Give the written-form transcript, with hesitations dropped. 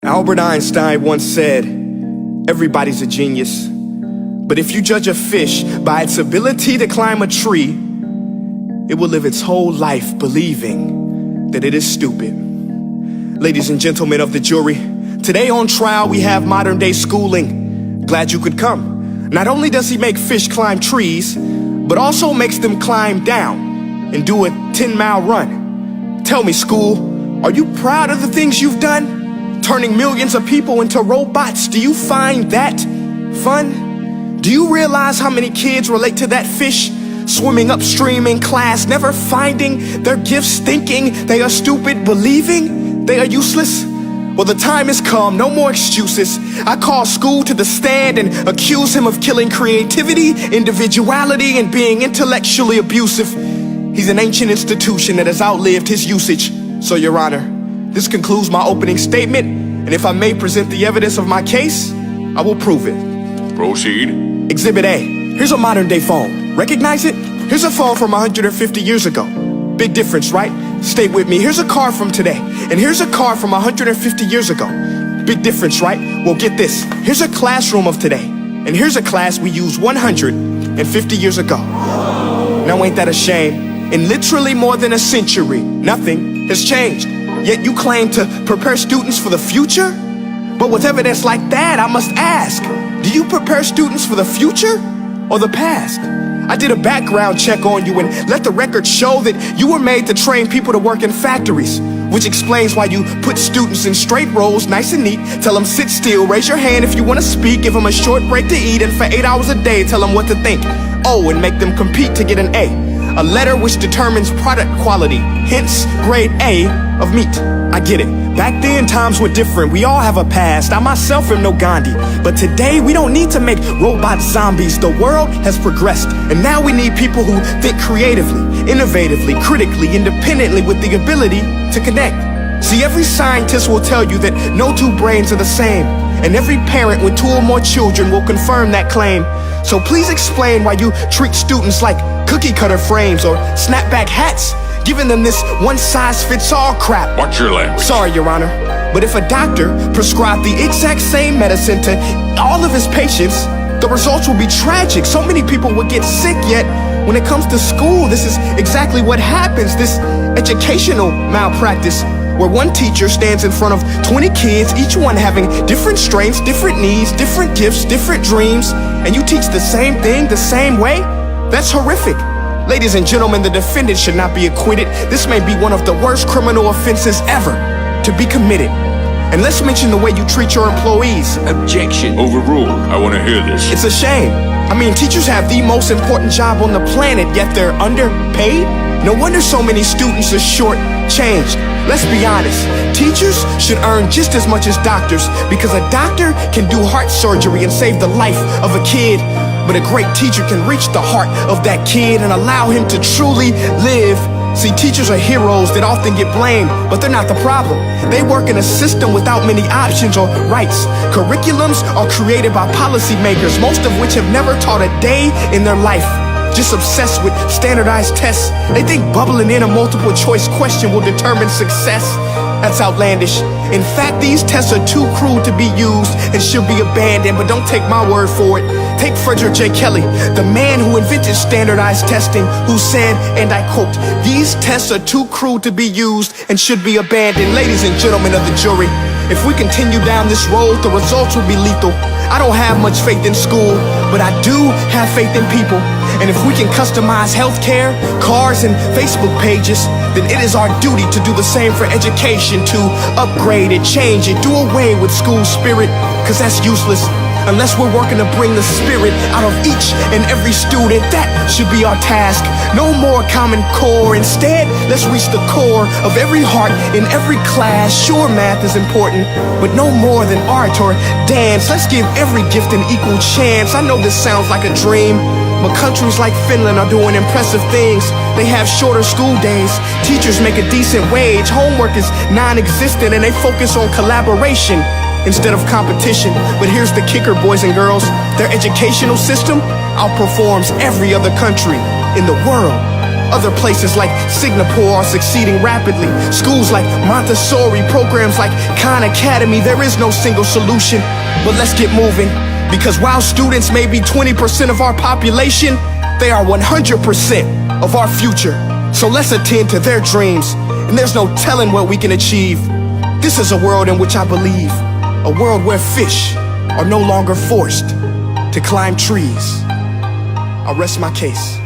Albert Einstein once said, everybody's a genius, but if you judge a fish by its ability to climb a tree, it will live its whole life believing that it is stupid. Ladies and gentlemen of the jury, today on trial we have modern day schooling. Glad you could come. Not only does he make fish climb trees, but also makes them climb down and do a 10-mile run. Tell me, school, are you proud of the things you've done? Turning millions of people into robots, do you find that fun? Do you realize how many kids relate to that fish swimming upstream in class, never finding their gifts, thinking they are stupid, believing they are useless? Well, the time has come, no more excuses. I call school to the stand and accuse him of killing creativity, individuality, and being intellectually abusive. He's an ancient institution that has outlived his usage. So, Your Honor, this concludes my opening statement, and if I may present the evidence of my case, I will prove it. Proceed. Exhibit A. Here's a modern day phone. Recognize it? Here's a phone from 150 years ago. Big difference, right? Stay with me. Here's a car from today, and here's a car from 150 years ago. Big difference, right? Well, get this. Here's a classroom of today, and here's a class we used 150 years ago. Now, ain't that a shame? In literally more than a century, nothing has changed. Yet you claim to prepare students for the future? But with evidence like that, I must ask, do you prepare students for the future or the past? I did a background check on you and let the record show that you were made to train people to work in factories, which explains why you put students in straight rows, nice and neat, tell them sit still, raise your hand if you want to speak, give them a short break to eat, and for 8 hours a day, tell them what to think. Oh, and make them compete to get an A letter which determines product quality, hence grade A of meat. I get it. Back then, times were different. We all have a past. I myself am no Gandhi. But today, we don't need to make robot zombies. The world has progressed. And now we need people who think creatively, innovatively, critically, independently, with the ability to connect. See, every scientist will tell you that no two brains are the same. And every parent with 2 or more children will confirm that claim. So please explain why you treat students like cookie cutter frames or snapback hats, giving them this one-size-fits-all crap. Watch your language. Sorry, Your Honor, but if a doctor prescribed the exact same medicine to all of his patients, the results will be tragic. So many people would get sick, yet when it comes to school, this is exactly what happens, this educational malpractice, where one teacher stands in front of 20 kids, each one having different strengths, different needs, different gifts, different dreams, and you teach the same thing the same way? That's horrific. Ladies and gentlemen, the defendant should not be acquitted. This may be one of the worst criminal offenses ever to be committed. And let's mention the way you treat your employees. Objection. Overruled. I want to hear this. It's a shame. I mean, teachers have the most important job on the planet, yet they're underpaid? No wonder so many students are short-changed. Let's be honest, teachers should earn just as much as doctors, because a doctor can do heart surgery and save the life of a kid, but a great teacher can reach the heart of that kid and allow him to truly live. See, teachers are heroes that often get blamed, but they're not the problem. They work in a system without many options or rights. Curriculums are created by policymakers, most of which have never taught a day in their life. Just obsessed with standardized tests. They think bubbling in a multiple choice question will determine success. That's outlandish. In fact, these tests are too cruel to be used and should be abandoned, but don't take my word for it. Take Frederick J. Kelly, the man who invented standardized testing, who said, and I quote, "These tests are too cruel to be used and should be abandoned." Ladies and gentlemen of the jury, if we continue down this road, the results will be lethal. I don't have much faith in school, but I do have faith in people. And if we can customize healthcare, cars, and Facebook pages, then it is our duty to do the same for education, to upgrade it, change it, do away with school spirit, because that's useless. Unless we're working to bring the spirit out of each and every student, that should be our task. No more Common Core. Instead, let's reach the core of every heart in every class. Sure, math is important, but no more than art or dance. Let's give every gift an equal chance. I know this sounds like a dream, but countries like Finland are doing impressive things. They have shorter school days, teachers make a decent wage, homework is non-existent, and they focus on collaboration instead of competition. But here's the kicker, boys and girls. Their educational system outperforms every other country in the world. Other places like Singapore are succeeding rapidly. Schools like Montessori, programs like Khan Academy. There is no single solution, but let's get moving. Because while students may be 20% of our population, they are 100% of our future. So let's attend to their dreams, and there's no telling what we can achieve. This is a world in which I believe, a world where fish are no longer forced to climb trees. I'll rest my case.